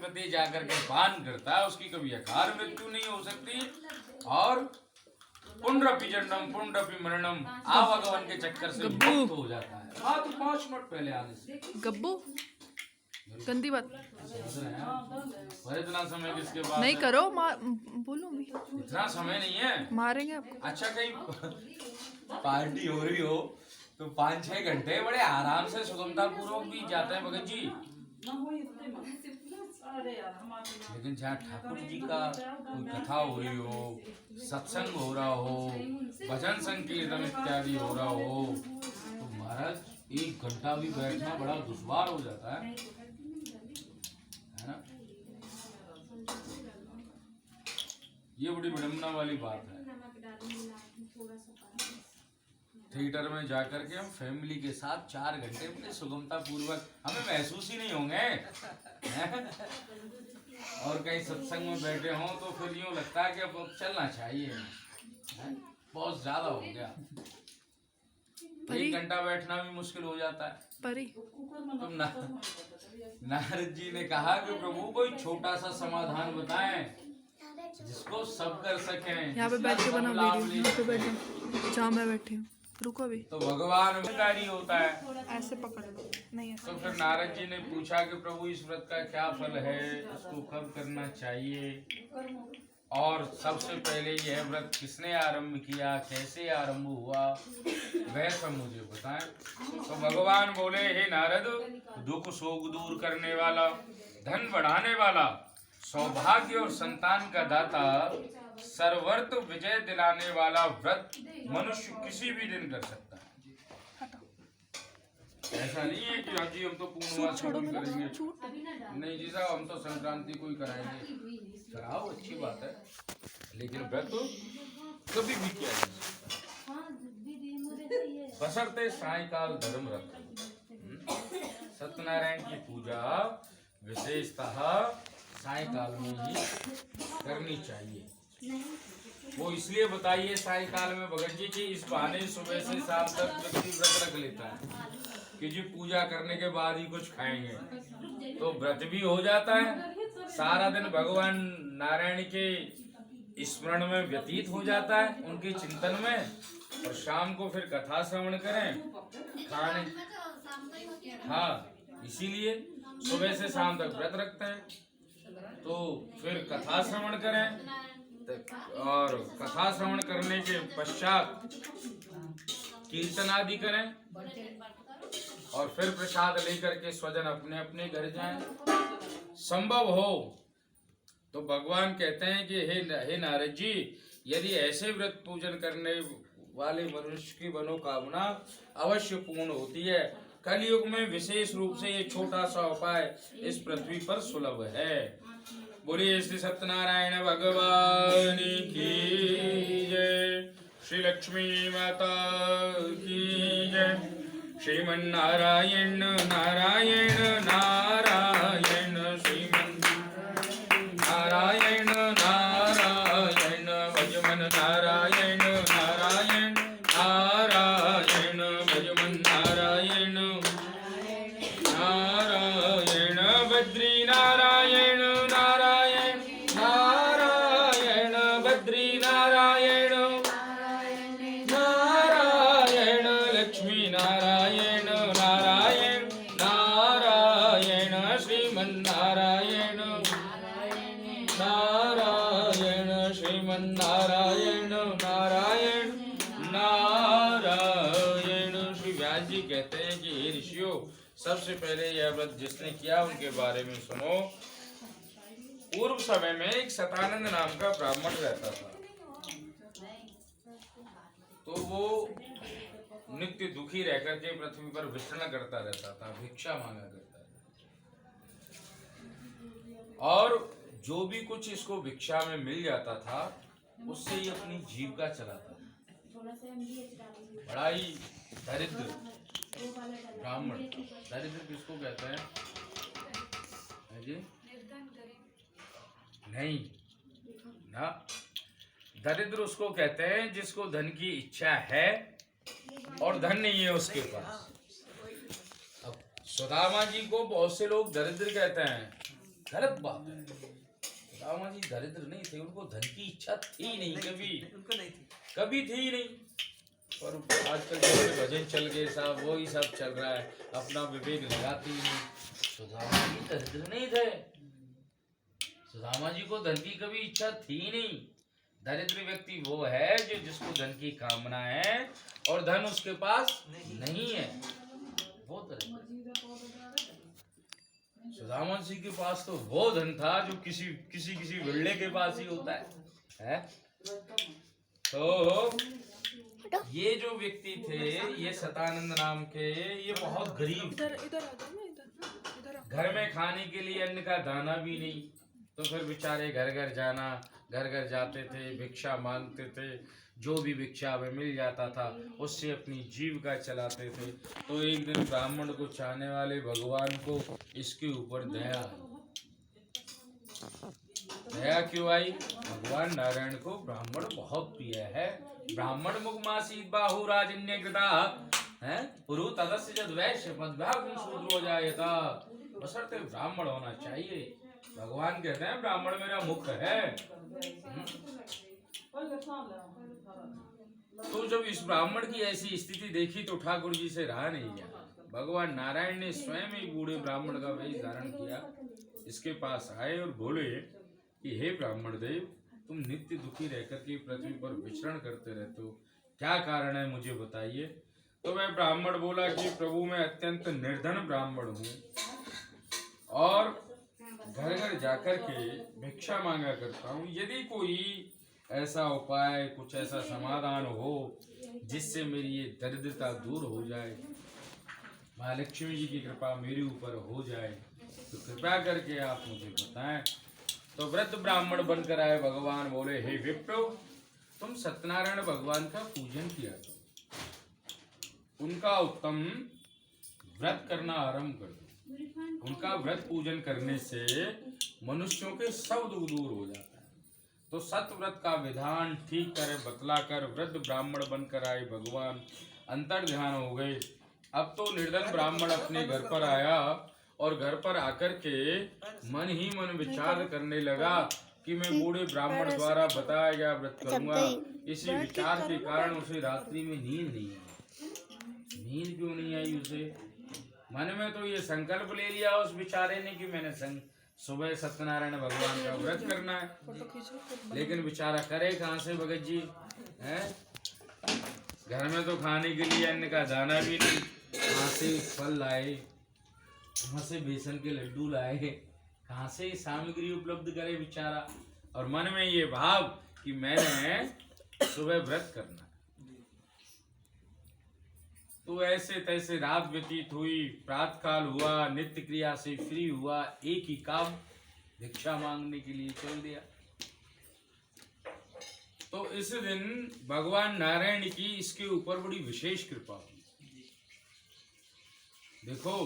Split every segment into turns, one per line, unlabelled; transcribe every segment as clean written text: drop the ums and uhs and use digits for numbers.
बृहस्पति जाकर के पान करता है उसकी कभी अकाल मृत्यु नहीं हो सकती। और पुंड्रपि जन्म पुंड्रपि मरणम आवागमन के चक्कर से मुक्त हो जाता है। हाँ तो 5 मिनट पहले आने से।
गब्बू गंदी बात
और इतना समय किसके पास
नहीं
है?
करो बोलो भी
इतना समय नहीं है।
मारेंगे आपको।
अच्छा कहीं पार्टी हो रही हो तो 5-6 घंटे बड़े आराम से सुगमता पूर्वक भी जाते हैं भगत जी। लेकिन जहाँ ठाकुर जी का कोई कथा हो रही हो, सत्संग हो रहा हो, भजन संकीर्तन इत्यादि हो रहा हो तो महाराज 1 घंटा भी बैठना बड़ा दुश्वार हो जाता है ना। ये बड़ी विडम्बना वाली बात है। थिएटर में जाकर के हम फैमिली के साथ 4 घंटे अपने सुगमता पूर्वक हमें महसूस ही नहीं होंगे और कहीं सत्संग में बैठे हों तो फिर यूं लगता है कि अब चलना चाहिए, बहुत ज्यादा हो गया। 1 घंटा बैठना भी मुश्किल हो जाता है।
परी
तुम नारद जी ने कहा कि प्रभु कोई छोटा सा समाधान बताएं जिसको सब कर सकें।
यहाँ पे बैठ के बना वीडियो, यहाँ पे बैठो जहाँ मैं बैठी हूँ, रुको अभी।
तो भगवान कार्य होता है
ऐसे पकड़ लो, नहीं ऐसे।
तो फिर नारद जी ने पूछा कि प्रभु इस व्रत का क्या फल है, इसको कब करना चाहिए और सबसे पहले यह व्रत किसने आरंभ किया, कैसे आरंभ हुआ, वह सब मुझे बताएं। तो भगवान बोले हे नारद, दुख शोक दूर करने वाला, धन बढ़ाने वाला, सौभाग्य और संतान का दाता, सर्वर्थ विजय दिलाने वाला व्रत मनुष्य किसी भी दिन कर सकता है। ऐसा नहीं है कि हाँ जी हम तो पूर्णमास करेंगे, नहीं जी साहब हम तो संक्रांति को ही कराएंगे। कराओ, अच्छी बात है, लेकिन व्रत कभी भी किया जा सकता है बशर्ते सायकाल धर्म रख। सत्यनारायण की पूजा विशेषतः सायकाल में ही करनी चाहिए। वो इसलिए बताइए सायकाल में भगत जी की इस बहाने सुबह से शाम तक व्यक्ति व्रत रख लेता है कि जी पूजा करने के बाद ही कुछ खाएंगे, तो व्रत भी हो जाता है, सारा दिन भगवान नारायण के स्मरण में व्यतीत हो जाता है, उनके चिंतन में, और शाम को फिर कथा श्रवण करें खाने। हाँ, इसीलिए सुबह से शाम तक व्रत रखते हैं, तो फिर कथा श्रवण करें और कथा श्रवण करने के पश्चात कीर्तन आदि करें और फिर प्रसाद लेकर के स्वजन अपने अपने घर जाएं। संभव हो तो भगवान कहते हैं कि हे नारद जी, यदि ऐसे व्रत पूजन करने वाले मनुष्य की मनोकामना अवश्य पूर्ण होती है। कलयुग में विशेष रूप से ये छोटा सा उपाय इस पृथ्वी पर सुलभ है। बोलिए श्री सत्यनारायण भगवान की जय, श्री लक्ष्मी माता की जय, श्रीमन्नारायण नारायण नारायण, श्रीमन्नारायण नारायण, भजमन नारायण नारायण नारायण, भजमन नारायण नारायण, बद्री नारायण नारायण नारायण, बद्री नारायण नारायण, लक्ष्मी नारायण नारायण नारायण, श्रीमन्नारायण नारायण, श्रीमन्नारायण नारायण नारायण। श्री व्यास जी कहते हैं कि हे ऋषियों, सबसे पहले यह व्रत जिसने किया उनके बारे में सुनो। पूर्व समय में एक सतानंद नाम का ब्राह्मण रहता था, तो वो नित्य दुखी रहकर के पृथ्वी पर विचरण करता रहता था, भिक्षा मांगा करता था, और जो भी कुछ इसको भिक्षा में मिल जाता था उससे ही अपनी जीविका चलाता था। बड़ा ही दरिद्र ब्राह्मण। दरिद्र किसको कहते हैं जी? नहीं ना, दरिद्र उसको कहते हैं जिसको धन की इच्छा है और धन नहीं है उसके पास। अब सुदामा जी को बहुत से लोग दरिद्र कहते हैं, गलत बात है। रामा जी दरिद्र नहीं थे, उनको धन की इच्छा थी नहीं कभी,
उनको नहीं थी,
कभी थी ही नहीं। पर आजकल जैसे भजन चल गए साहब, वही सब चल रहा है, अपना विवेक लगाते ही नहीं। सुदामा जी दरिद्र नहीं थे, सुदामा जी को धन की कभी इच्छा थी नहीं। दरिद्र व्यक्ति वो है जो जिसको धन की कामना है और धन उसके पास नहीं है, वो दरिद्र। सुदामा जी के पास तो वो धन था जो किसी बिल्ले के पास ही होता है? तो ये जो व्यक्ति थे, ये सतानंद नाम के, ये बहुत गरीब,
इधर इधर आ जाओ ना, इधर
घर में खाने के लिए अन्न का दाना भी नहीं। तो फिर बेचारे घर घर जाना, घर घर जाते थे, भिक्षा मांगते थे, जो भी भिक्षा में मिल जाता था उससे अपनी जीविका चलाते थे। तो एक दिन ब्राह्मण को चाहने वाले भगवान को इसके ऊपर दया आई। दया क्यों आई? भगवान नारायण को ब्राह्मण बहुत प्रिय है। ब्राह्मण मुखमासीत बाहु राजन्य कृता है पुरु तदस्य जद वैश्य मद्भाग्नि शूद्रो जायेता। बशर्ते ब्राह्मण होना चाहिए। भगवान कहते हैं ब्राह्मण मेरा मुख है। तो जब इस ब्राह्मण की ऐसी स्थिति देखी तो ठाकुर जी से रहा नहीं गया। भगवान नारायण ने स्वयं ही बूढ़े ब्राह्मण का वेश धारण किया, इसके पास आए और बोले कि हे ब्राह्मण देव, तुम नित्य दुखी रहकर के पृथ्वी पर विचरण करते रहते हो, क्या कारण है मुझे बताइए। तो वह ब्राह्मण बोला कि प्रभु मैं अत्यंत निर्धन ब्राह्मण हूँ और घर घर जाकर के भिक्षा मांगा करता हूँ। यदि कोई ऐसा उपाय, कुछ ऐसा समाधान हो जिससे मेरी ये दरिद्रता दूर हो जाए, महालक्ष्मी जी की कृपा मेरे ऊपर हो जाए, तो कृपया करके आप मुझे बताएं। तो वृद्ध ब्राह्मण बनकर आए भगवान, बोले हे विप्रो, तुम सत्यनारायण भगवान का पूजन किया करो, उनका उत्तम व्रत करना आरंभ कर दो। उनका व्रत पूजन करने से मनुष्यों के सब दुख दूर हो जाता है। तो सत्य व्रत का विधान ठीक करे बतला कर वृद्ध ब्राह्मण बनकर आए भगवान, अंतर ध्यान हो गए। अब तो निर्धन ब्राह्मण अपने घर पर आया और घर पर आकर के मन ही मन विचार करने लगा कि मैं बूढ़े ब्राह्मण द्वारा बताया गया व्रत करूंगा। इसी विचार के कारण उसे रात्रि में नींद नहीं आई। नींद क्यों नहीं आई उसे? मन में तो ये संकल्प ले लिया उस बेचारे ने कि मैंने सुबह सत्यनारायण भगवान का व्रत करना है, लेकिन बेचारा करे कहाँ से भगत जी हैं? घर में तो खाने के लिए अन्न का दाना भी नहीं, कहाँ से फल लाए, कहाँ से बेसन के लड्डू लाए, कहाँ से सामग्री उपलब्ध करे बेचारा। और मन में ये भाव कि मैंने सुबह व्रत करना। तो ऐसे तैसे रात व्यतीत हुई, प्रातः काल हुआ, नित्य क्रिया से फ्री हुआ, एक ही काम भिक्षा मांगने के लिए चल दिया। तो इस दिन भगवान नारायण की इसके ऊपर बड़ी विशेष कृपा हुई। देखो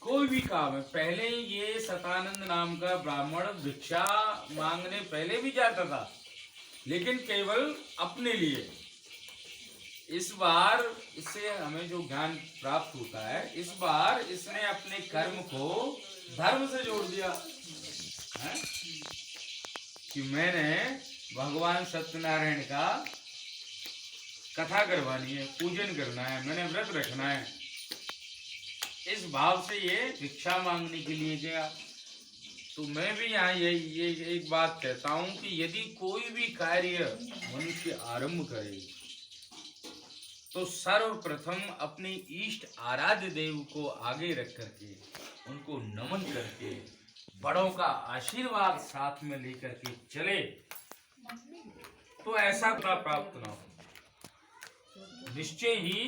कोई भी काम है, पहले ये सतानंद नाम का ब्राह्मण भिक्षा मांगने पहले भी जाता था, लेकिन केवल अपने लिए। इस बार इससे हमें जो ज्ञान प्राप्त होता है, इस बार इसने अपने कर्म को धर्म से जोड़ दिया है? कि मैंने भगवान सत्यनारायण का कथा करवानी है, पूजन करना है, मैंने व्रत रखना है। इस भाव से ये भिक्षा मांगने के लिए गया। तो मैं भी यहाँ ये एक बात कहता हूँ कि यदि कोई भी कार्य मनुष्य आरंभ करे तो सर्वप्रथम अपने इष्ट आराध्य देव को आगे रख करके उनको नमन करके बड़ों का आशीर्वाद साथ में लेकर के चले, तो ऐसा प्राप्त ना हो, निश्चय ही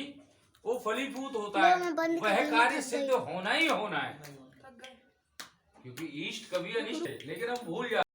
वो फलीभूत होता है, वह कार्य सिद्ध होना ही होना है। क्योंकि इष्ट कभी अनिष्ट है, लेकिन हम भूल जाते